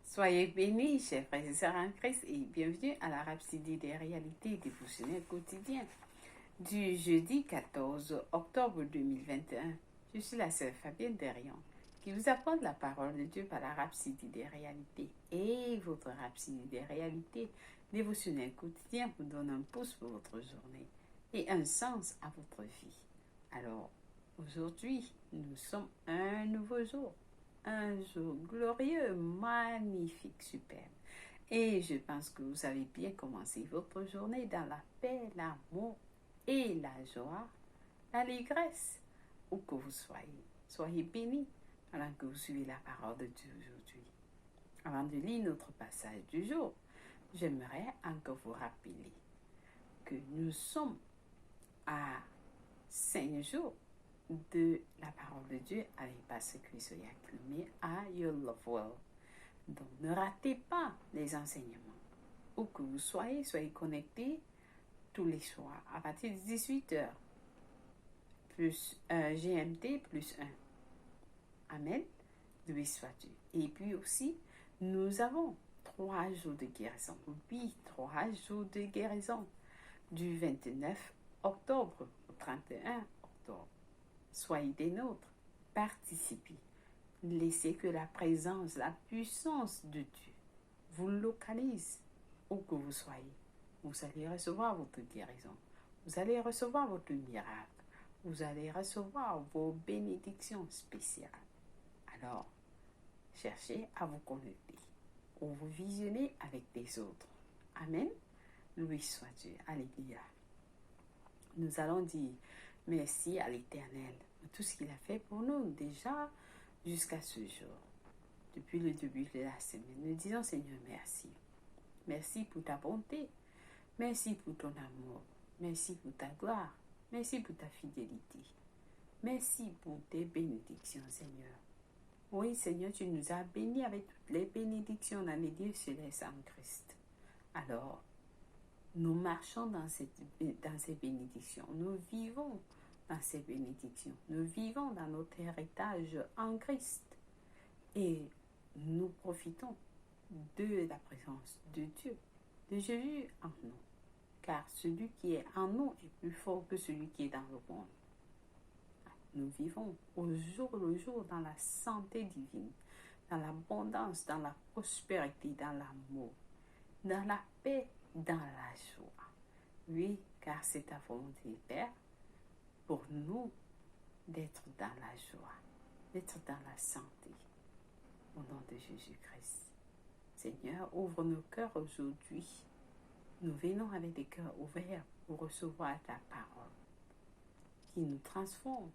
Soyez bénis, chers frères et sœurs en Christ, et bienvenue à la Rhapsodie des réalités dévotionnelles quotidiennes du jeudi 14 octobre 2021. Je suis la sœur Fabienne Derion qui vous apporte la parole de Dieu par la Rhapsodie des réalités. Et votre Rhapsodie des réalités dévotionnelles quotidiennes vous donne un pouce pour votre journée et un sens à votre vie. Alors, aujourd'hui, nous sommes un nouveau jour. Un jour glorieux, magnifique, superbe. Et je pense que vous avez bien commencé votre journée dans la paix, l'amour et la joie, l'allégresse, où que vous soyez. Soyez bénis pendant que vous suivez la parole de Dieu aujourd'hui. Avant de lire notre passage du jour, j'aimerais encore vous rappeler que nous sommes à 5 jours de la parole de Dieu avec Pasteur Chris Oyakhilome à Your Love Well. Donc, ne ratez pas les enseignements. Où que vous soyez connectés tous les soirs à partir de 18h, plus GMT plus 1. Amen. Loué soit-tu. Et puis aussi, nous avons 3 jours de guérison. Oui, 3 jours de guérison. Du 29 octobre au 31 octobre. Soyez des nôtres, participez. Laissez que la présence, la puissance de Dieu vous localise où que vous soyez. Vous allez recevoir votre guérison. Vous allez recevoir votre miracle. Vous allez recevoir vos bénédictions spéciales. Alors, cherchez à vous connecter ou vous visionner avec des autres. Amen. Loué soit Dieu. Alléluia. Nous allons dire merci à l'Éternel pour tout ce qu'il a fait pour nous déjà jusqu'à ce jour. Depuis le début de la semaine, nous disons Seigneur merci. Merci pour ta bonté. Merci pour ton amour. Merci pour ta gloire. Merci pour ta fidélité. Merci pour tes bénédictions, Seigneur. Oui, Seigneur, tu nous as bénis avec toutes les bénédictions dans les lieux célestes en Christ. Alors, nous marchons dans ces bénédictions. Nous vivons dans ces bénédictions. Nous vivons dans notre héritage en Christ. Et nous profitons de la présence de Dieu, de Jésus en nous. Car celui qui est en nous est plus fort que celui qui est dans le monde. Nous vivons au jour le jour dans la santé divine, dans l'abondance, dans la prospérité, dans l'amour, dans la paix, dans la joie. Oui, car c'est ta volonté, Père, pour nous d'être dans la joie, d'être dans la santé. Au nom de Jésus-Christ. Seigneur, ouvre nos cœurs aujourd'hui. Nous venons avec des cœurs ouverts pour recevoir ta parole qui nous transforme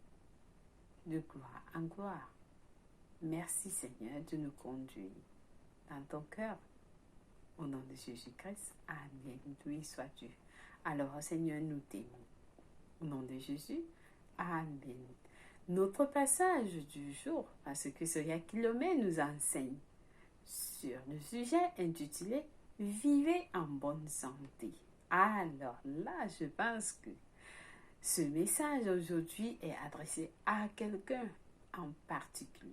de gloire en gloire. Merci Seigneur de nous conduire dans ton cœur. Au nom de Jésus-Christ, Amen. Loué sois-tu. Alors Seigneur, nous t'aimons. Au nom de Jésus, Amen. Notre passage du jour, parce que Chris Oyakhilome nous enseigne sur le sujet intitulé « Vivez en bonne santé ». Alors là, je pense que ce message aujourd'hui est adressé à quelqu'un en particulier.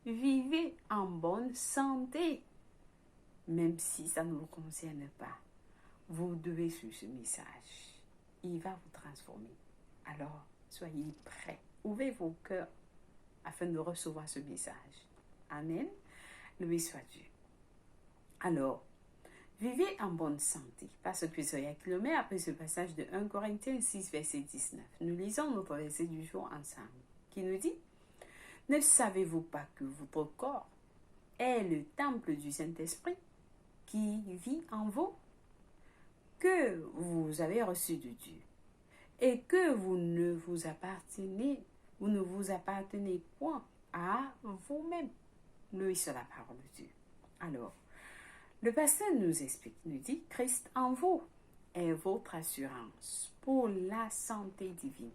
Vivez en bonne santé, même si ça ne vous concerne pas. Vous devez suivre ce message. Il va vous transformer. Alors, soyez prêts. Ouvrez vos cœurs afin de recevoir ce message. Amen. Loué soit Dieu. Alors, vivez en bonne santé. Parce que Chris Oyakhilome, après ce passage de 1 Corinthiens 6, verset 19, nous lisons notre verset du jour ensemble, qui nous dit « Ne savez-vous pas que votre corps est le temple du Saint-Esprit qui vit en vous, que vous avez reçu de Dieu, et que vous ne vous appartenez point à vous-même. » Loué soit la parole de Dieu. Alors, le pasteur nous explique, nous dit, Christ en vous est votre assurance pour la santé divine.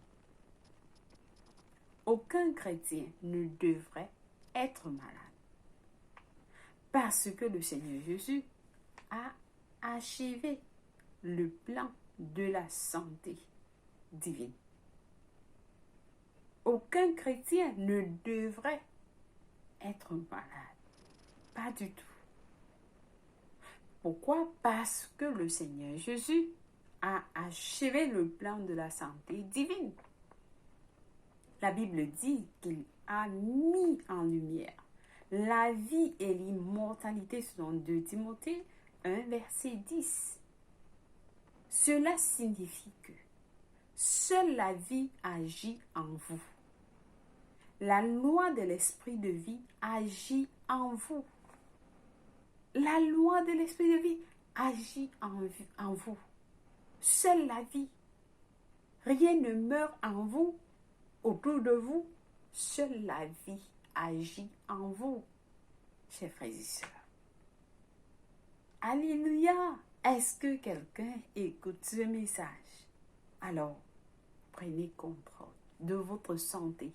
Aucun chrétien ne devrait être malade parce que le Seigneur Jésus a achevé le plan de la santé divine. Aucun chrétien ne devrait être malade. Pas du tout. Pourquoi? Parce que le Seigneur Jésus a achevé le plan de la santé divine. La Bible dit qu'il a mis en lumière la vie et l'immortalité selon 2 Timothée 1, verset 10. Cela signifie que seule la vie agit en vous. La loi de l'esprit de vie agit en vous. La loi de l'esprit de vie agit en vous. Seule la vie. Rien ne meurt en vous, autour de vous. Seule la vie agit en vous, chers frères et sœurs. Alléluia! Est-ce que quelqu'un écoute ce message? Alors, prenez contrôle de votre santé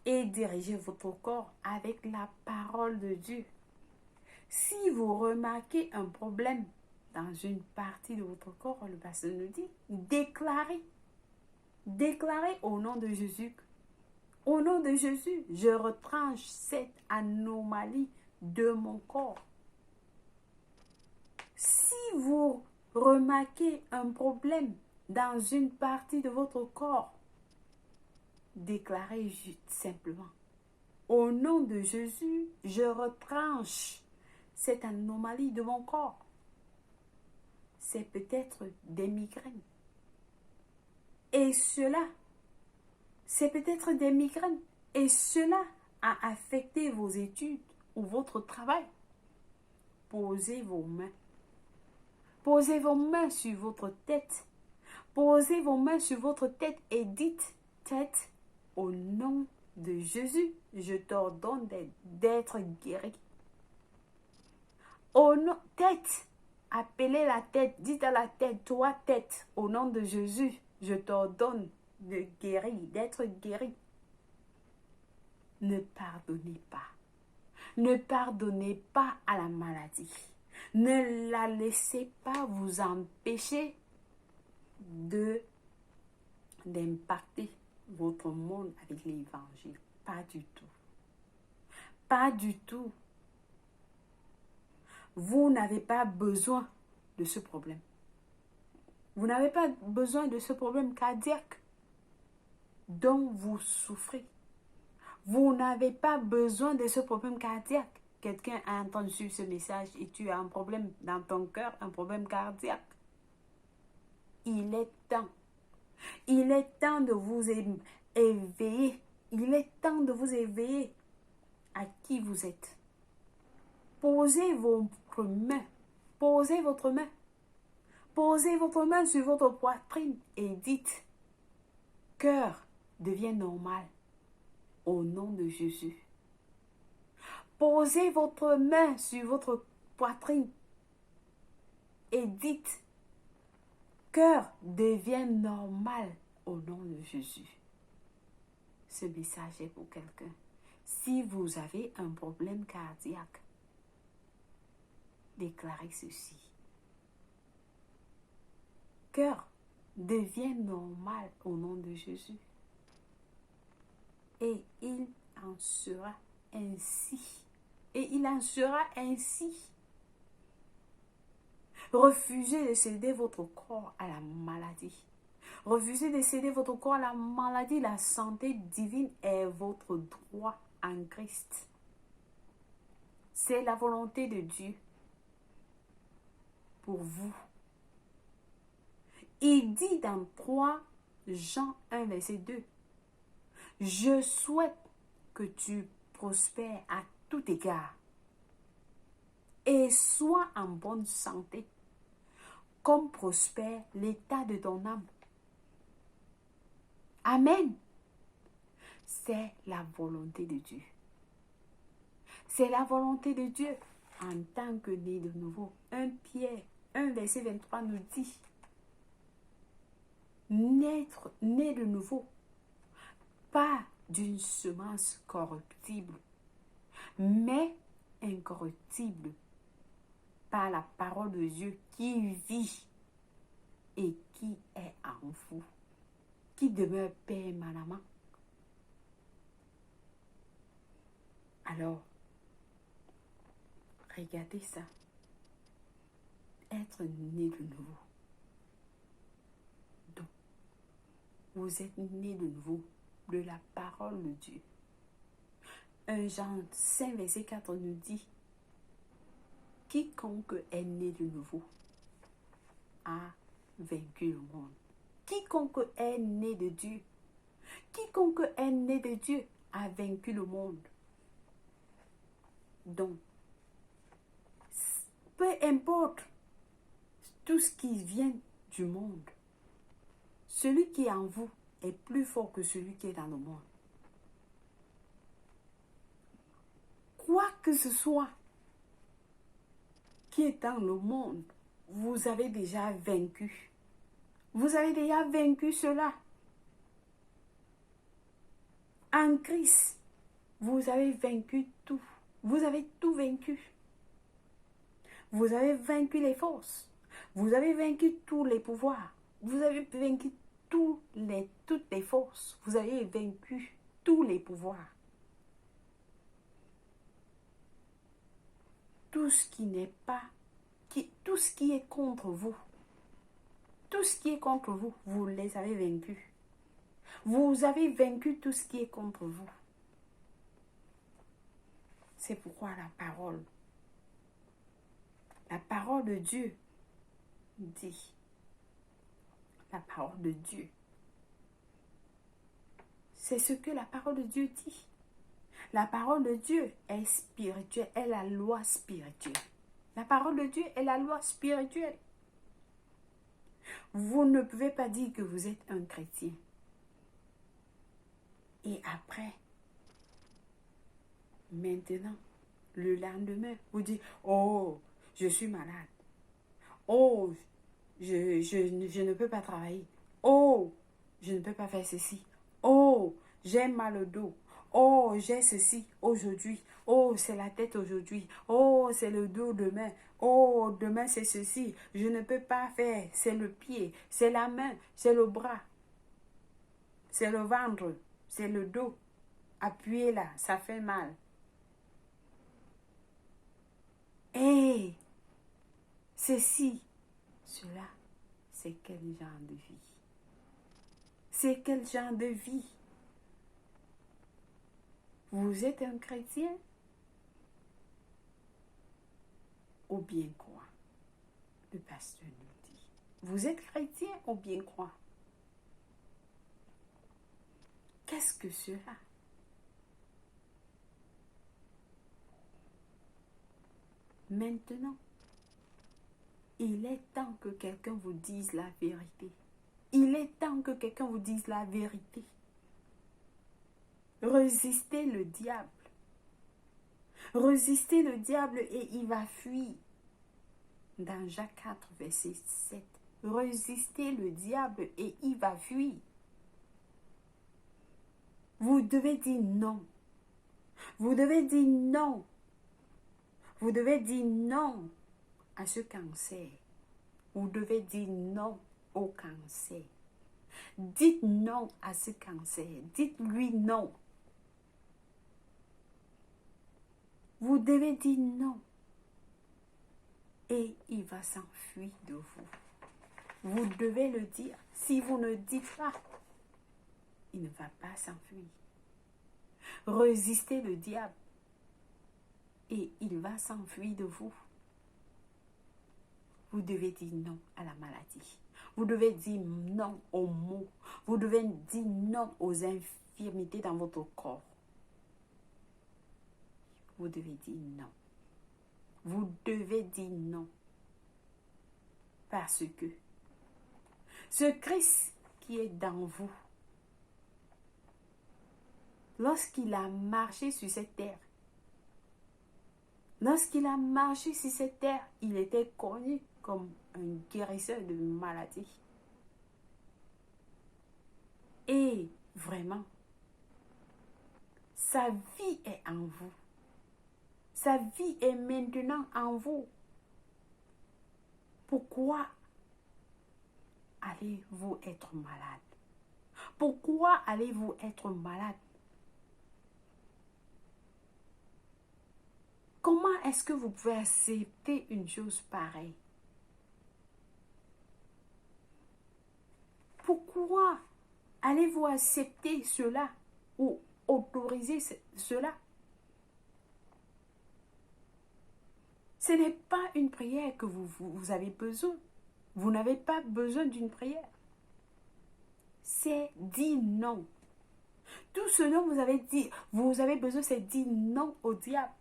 et dirigez votre corps avec la parole de Dieu. Si vous remarquez un problème dans une partie de votre corps, le pasteur nous dit, déclarez. Déclarez au nom de Jésus. Au nom de Jésus, je retranche cette anomalie de mon corps. Si vous remarquez un problème dans une partie de votre corps, déclarez juste simplement. Au nom de Jésus, je retranche cette anomalie de mon corps. C'est peut-être des migraines. Et cela, c'est peut-être des migraines. Et cela a affecté vos études ou votre travail. Posez vos mains. Posez vos mains sur votre tête. Posez vos mains sur votre tête et dites, tête, au nom de Jésus, je t'ordonne d'être guéri. Au nom, tête, appelez la tête, dites à la tête, toi tête, au nom de Jésus, je t'ordonne de guérir, d'être guéri. Ne pardonnez pas. Ne pardonnez pas à la maladie. Ne la laissez pas vous empêcher d'impacter votre monde avec l'évangile. Pas du tout. Pas du tout. Vous n'avez pas besoin de ce problème. Vous n'avez pas besoin de ce problème cardiaque dont vous souffrez. Vous n'avez pas besoin de ce problème cardiaque. Quelqu'un a entendu ce message et tu as un problème dans ton cœur, un problème cardiaque. Il est temps. Il est temps de vous éveiller. Il est temps de vous éveiller à qui vous êtes. Posez votre main. Posez votre main. Posez votre main sur votre poitrine et dites, cœur, deviens normal au nom de Jésus. Posez votre main sur votre poitrine et dites, cœur, deviens normal au nom de Jésus. Ce message est pour quelqu'un. Si vous avez un problème cardiaque, déclarez ceci. Cœur, deviens normal au nom de Jésus. Et il en sera ainsi. Et il en sera ainsi. Refusez de céder votre corps à la maladie. Refusez de céder votre corps à la maladie. La santé divine est votre droit en Christ. C'est la volonté de Dieu pour vous. Il dit dans 3 Jean 1, verset 2, « Je souhaite que tu prospères à tout égard et sois en bonne santé, comme prospère l'état de ton âme. » Amen. C'est la volonté de Dieu. C'est la volonté de Dieu en tant que né de nouveau. 1 Pierre 1, verset 23 nous dit, naître, né de nouveau, pas d'une semence corruptible, mais incorruptible, par la parole de Dieu qui vit et qui est en vous, qui demeure permanemment. Alors, regardez ça. être né de nouveau. Donc, vous êtes né de nouveau de la parole de Dieu. 1 Jean 5, verset 4 nous dit, quiconque est né de nouveau a vaincu le monde. Quiconque est né de Dieu, quiconque est né de Dieu a vaincu le monde. Donc, peu importe tout ce qui vient du monde, celui qui est en vous est plus fort que celui qui est dans le monde. Quoi que ce soit qui est dans le monde, vous avez déjà vaincu. Vous avez déjà vaincu cela. En Christ, vous avez vaincu tout. Vous avez tout vaincu. Vous avez vaincu les forces. Vous avez vaincu tous les pouvoirs. Vous avez vaincu toutes les forces. Vous avez vaincu tous les pouvoirs. Tout ce qui n'est pas, tout ce qui est contre vous, tout ce qui est contre vous, vous les avez vaincus. Vous avez vaincu tout ce qui est contre vous. C'est pourquoi la parole de Dieu dit, la parole de Dieu, c'est ce que la parole de Dieu dit. La parole de Dieu est spirituelle, est la loi spirituelle. La parole de Dieu est la loi spirituelle. Vous ne pouvez pas dire que vous êtes un chrétien. Et après, maintenant, le lendemain, vous dites, oh, je suis malade. Oh, je ne peux pas travailler. Oh, je ne peux pas faire ceci. Oh, j'ai mal au dos. Oh, j'ai ceci aujourd'hui. Oh, c'est la tête aujourd'hui. Oh, c'est le dos demain. Oh, demain c'est ceci. Je ne peux pas faire. C'est le pied, c'est la main, c'est le bras. C'est le ventre, c'est le dos. Appuyez là, ça fait mal. Et ceci, cela, c'est quel genre de vie? C'est quel genre de vie? Vous êtes un chrétien? Ou bien quoi? Le pasteur nous dit. Vous êtes chrétien ou bien quoi? Qu'est-ce que cela? Maintenant, il est temps que quelqu'un vous dise la vérité. Il est temps que quelqu'un vous dise la vérité. Résistez le diable. Résistez le diable et il va fuir. Dans Jacques 4, verset 7. Résistez le diable et il va fuir. Vous devez dire non. Vous devez dire non. Vous devez dire non à ce cancer. Vous devez dire non au cancer. Dites non à ce cancer. Dites-lui non. Vous devez dire non. Et il va s'enfuir de vous. Vous devez le dire. Si vous ne dites pas, il ne va pas s'enfuir. Résistez le diable. Et il va s'enfuir de vous. Vous devez dire non à la maladie. Vous devez dire non aux maux. Vous devez dire non aux infirmités dans votre corps. Vous devez dire non. Vous devez dire non. Parce que ce Christ qui est dans vous, lorsqu'il a marché sur cette terre, il était connu comme un guérisseur de maladies. Et vraiment, sa vie est en vous. Sa vie est maintenant en vous. Pourquoi allez-vous être malade? Pourquoi allez-vous être malade? Comment est-ce que vous pouvez accepter une chose pareille? Pourquoi allez-vous accepter cela ou autoriser cela? Ce n'est pas une prière que vous avez besoin. Vous n'avez pas besoin d'une prière. C'est dire non. Tout ce dont vous avez besoin, c'est dire non au diable.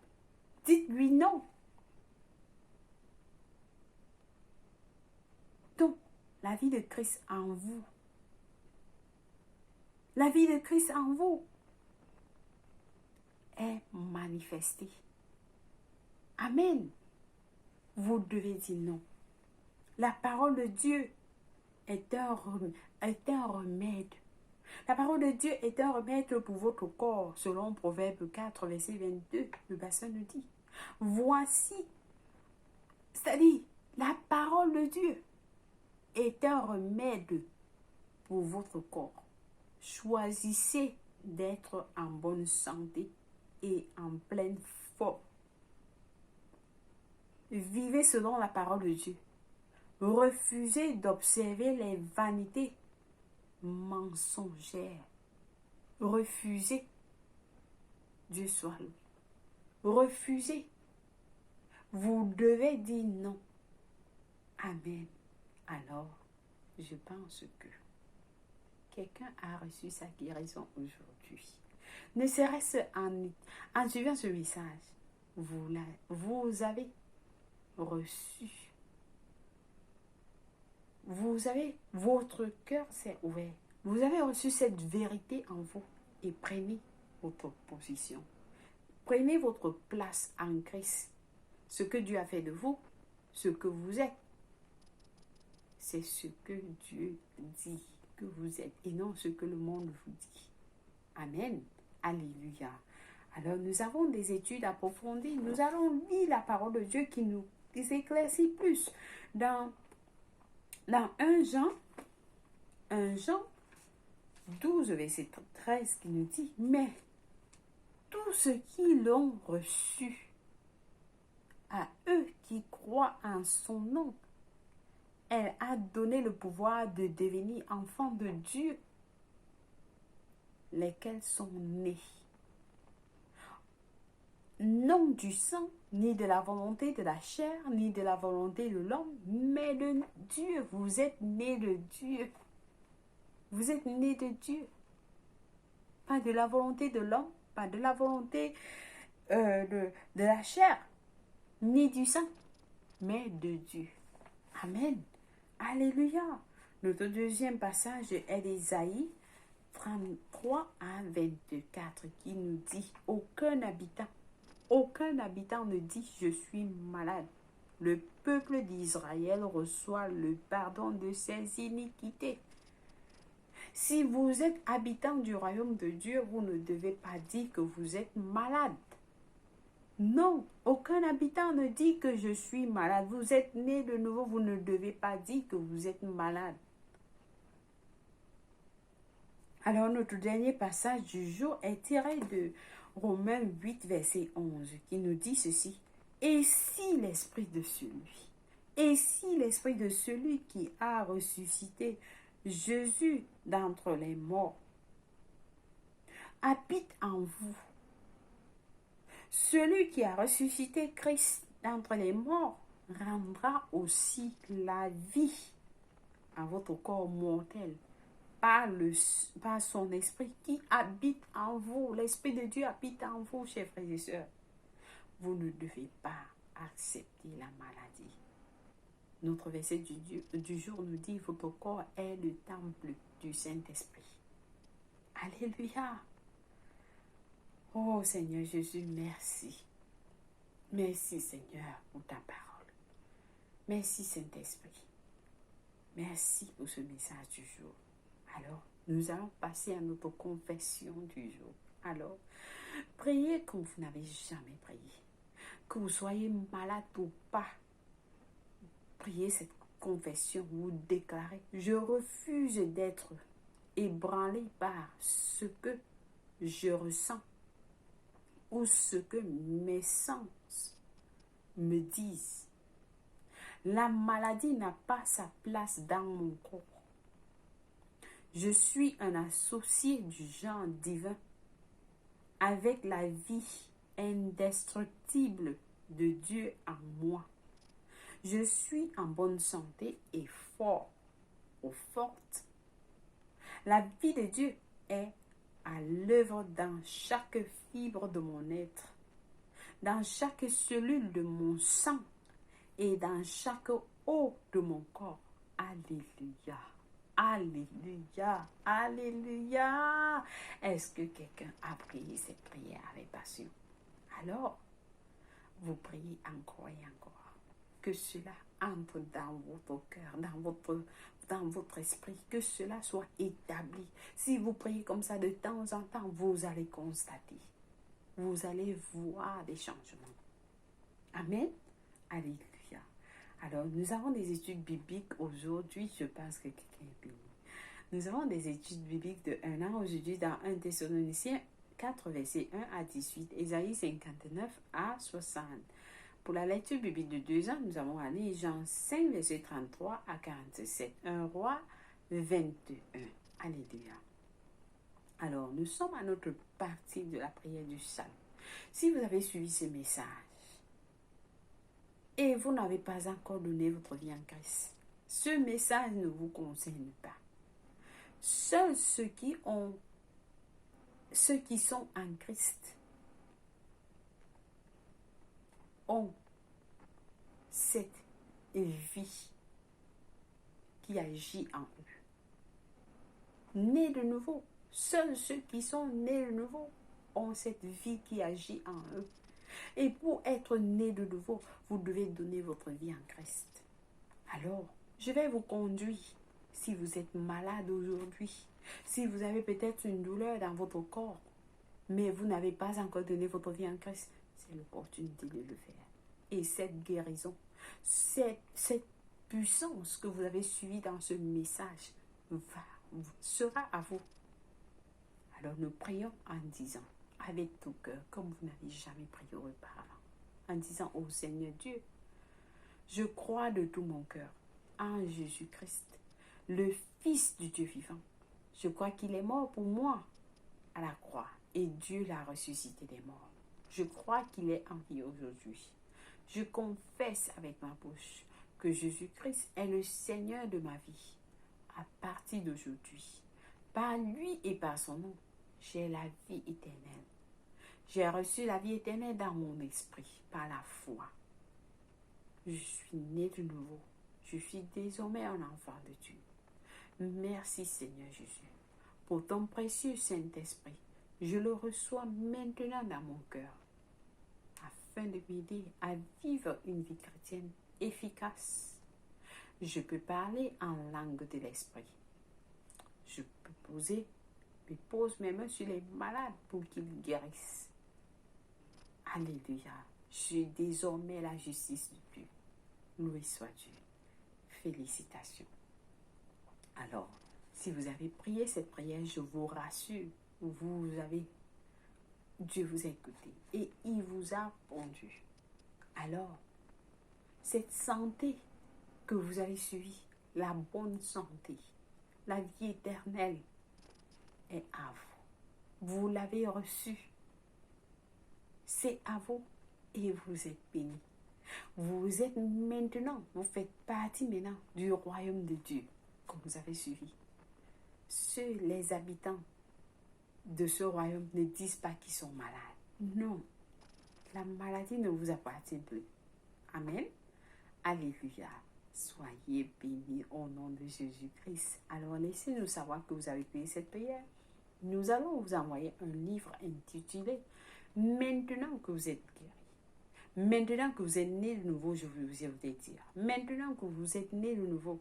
Dites-lui non. Donc, la vie de Christ en vous. La vie de Christ en vous est manifestée. Amen. Vous devez dire non. La parole de Dieu est un remède. La parole de Dieu est un remède pour votre corps, selon Proverbe 4, verset 22. Le bassin nous dit. Voici, c'est-à-dire, la parole de Dieu est un remède pour votre corps. Choisissez d'être en bonne santé et en pleine forme. Vivez selon la parole de Dieu. Refusez d'observer les vanités mensongères. Refusez. Dieu soit loué. Refusez. Vous devez dire non. Amen. Alors, je pense que quelqu'un a reçu sa guérison aujourd'hui. Ne serait-ce en suivant ce message, vous avez reçu. Vous avez, votre cœur s'est ouvert. Vous avez reçu cette vérité en vous et prenez votre position. Prenez votre place en Christ. Ce que Dieu a fait de vous, ce que vous êtes, c'est ce que Dieu dit que vous êtes et non ce que le monde vous dit. Amen. Alléluia. Alors nous avons des études approfondies. Nous allons lire la parole de Dieu qui nous éclaircit plus. Dans 1 Jean 12, verset 13, qui nous dit, mais tous ceux qui l'ont reçu, à eux qui croient en son nom, elle a donné le pouvoir de devenir enfants de Dieu, lesquels sont nés. Non du sang, ni de la volonté de la chair, ni de la volonté de l'homme, mais de Dieu. Vous êtes nés de Dieu. Vous êtes nés de Dieu. Pas de la volonté de l'homme, pas de la volonté de la chair, ni du sang, mais de Dieu. Amen. Alléluia. Notre deuxième passage est d'Ésaïe 33 à 24 qui nous dit, aucun habitant ne dit je suis malade. Le peuple d'Israël reçoit le pardon de ses iniquités. Si vous êtes habitant du royaume de Dieu, vous ne devez pas dire que vous êtes malade. Non, aucun habitant ne dit que je suis malade. Vous êtes né de nouveau, vous ne devez pas dire que vous êtes malade. Alors notre dernier passage du jour est tiré de Romains 8, verset 11, qui nous dit ceci. Et si l'esprit de celui qui a ressuscité Jésus d'entre les morts habite en vous, celui qui a ressuscité Christ d'entre les morts rendra aussi la vie à votre corps mortel par son esprit qui habite en vous. L'esprit de Dieu habite en vous, chers frères et sœurs. Vous ne devez pas accepter la maladie. Notre verset du jour nous dit, votre corps est le temple du Saint-Esprit. Alléluia. Oh Seigneur Jésus, merci. Merci Seigneur pour ta parole. Merci Saint-Esprit. Merci pour ce message du jour. Alors, nous allons passer à notre confession du jour. Alors, priez comme vous n'avez jamais prié. Que vous soyez malade ou pas. Priez cette confession, vous déclarez, je refuse d'être ébranlé par ce que je ressens ou ce que mes sens me disent. La maladie n'a pas sa place dans mon corps. Je suis un associé du genre divin avec la vie indestructible de Dieu en moi. Je suis en bonne santé et fort ou forte. La vie de Dieu est à l'œuvre dans chaque fibre de mon être, dans chaque cellule de mon sang et dans chaque os de mon corps. Alléluia. Alléluia. Alléluia. Est-ce que quelqu'un a prié cette prière avec passion? Alors, vous priez encore et encore. Que cela entre dans votre cœur, dans votre esprit, que cela soit établi. Si vous priez comme ça de temps en temps, vous allez constater, vous allez voir des changements. Amen. Alléluia. Alors, nous avons des études bibliques aujourd'hui. Je pense que quelqu'un est béni. Nous avons des études bibliques de 1 an aujourd'hui dans 1 Thessaloniciens 4, versets 1 à 18, Ésaïe 59 à 60. Pour la lecture biblique de 2 ans, nous avons allé Jean 5, verset 33 à 47. 1 Roi 21. Alléluia. Alors, nous sommes à notre partie de la prière du salut. Si vous avez suivi ce message et vous n'avez pas encore donné votre vie en Christ, ce message ne vous concerne pas. Seuls ceux qui sont en Christ ont cette vie qui agit en eux. Nés de nouveau, seuls ceux qui sont nés de nouveau ont cette vie qui agit en eux. Et pour être nés de nouveau, vous devez donner votre vie en Christ. Alors, je vais vous conduire. Si vous êtes malade aujourd'hui, si vous avez peut-être une douleur dans votre corps, mais vous n'avez pas encore donné votre vie en Christ, c'est l'opportunité de le faire. Et cette guérison, cette puissance que vous avez suivie dans ce message sera à vous. Alors nous prions en disant, avec tout cœur, comme vous n'avez jamais prié auparavant, en disant, ô Seigneur Dieu, je crois de tout mon cœur en Jésus-Christ, le Fils du Dieu vivant. Je crois qu'il est mort pour moi à la croix et Dieu l'a ressuscité des morts. Je crois qu'il est en vie aujourd'hui. Je confesse avec ma bouche que Jésus-Christ est le Seigneur de ma vie. À partir d'aujourd'hui, par lui et par son nom, j'ai la vie éternelle. J'ai reçu la vie éternelle dans mon esprit par la foi. Je suis né de nouveau. Je suis désormais un enfant de Dieu. Merci Seigneur Jésus pour ton précieux Saint-Esprit. Je le reçois maintenant dans mon cœur afin de m'aider à vivre une vie chrétienne efficace. Je peux parler en langue de l'esprit. Je pose mes mains sur les malades pour qu'ils guérissent. Alléluia. Je suis désormais la justice de Dieu. Loué soit Dieu. Félicitations. Alors, si vous avez prié cette prière, je vous rassure, Dieu vous a écouté et il vous a répondu. Alors, cette santé que vous avez suivie, la bonne santé, la vie éternelle est à vous. Vous l'avez reçue. C'est à vous et vous êtes bénis. Vous êtes maintenant, vous faites partie maintenant du royaume de Dieu, comme vous avez suivi. Les habitants de ce royaume ne disent pas qu'ils sont malades. Non, la maladie ne vous appartient plus. Amen. Alléluia. Soyez bénis au nom de Jésus-Christ. Alors laissez-nous savoir que vous avez prié cette prière. Nous allons vous envoyer un livre intitulé « Maintenant que vous êtes guéris ». Maintenant que vous êtes né de nouveau, je vais vous dire. Maintenant que vous êtes né de nouveau.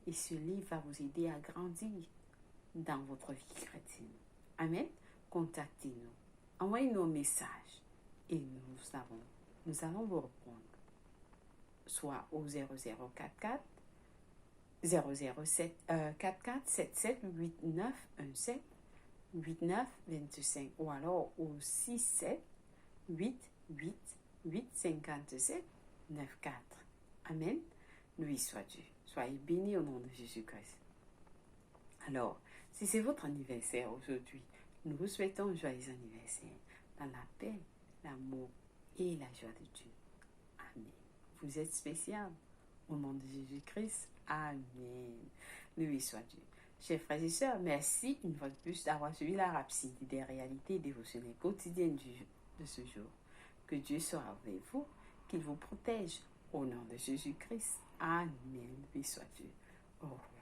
Et ce livre va vous aider à grandir dans votre vie chrétienne. Amen. Contactez-nous. Envoyez-nous un message. Et nous allons vous répondre. Soit au 0044 007 44 77 89 17 89 25 ou alors au 67 88 857 94. Amen. Loué soit Dieu. Soyez bénis au nom de Jésus-Christ. Alors, Si c'est votre anniversaire aujourd'hui, nous vous souhaitons un joyeux anniversaire dans la paix, l'amour et la joie de Dieu. Amen. Vous êtes spécial. Au nom de Jésus-Christ. Amen. Loué soit Dieu. Chers frères et sœurs, merci une fois de plus d'avoir suivi la rhapsodie des réalités dévotionnelles quotidiennes de ce jour. Que Dieu soit avec vous, qu'il vous protège. Au nom de Jésus-Christ. Amen. Loué soit Dieu. Au revoir.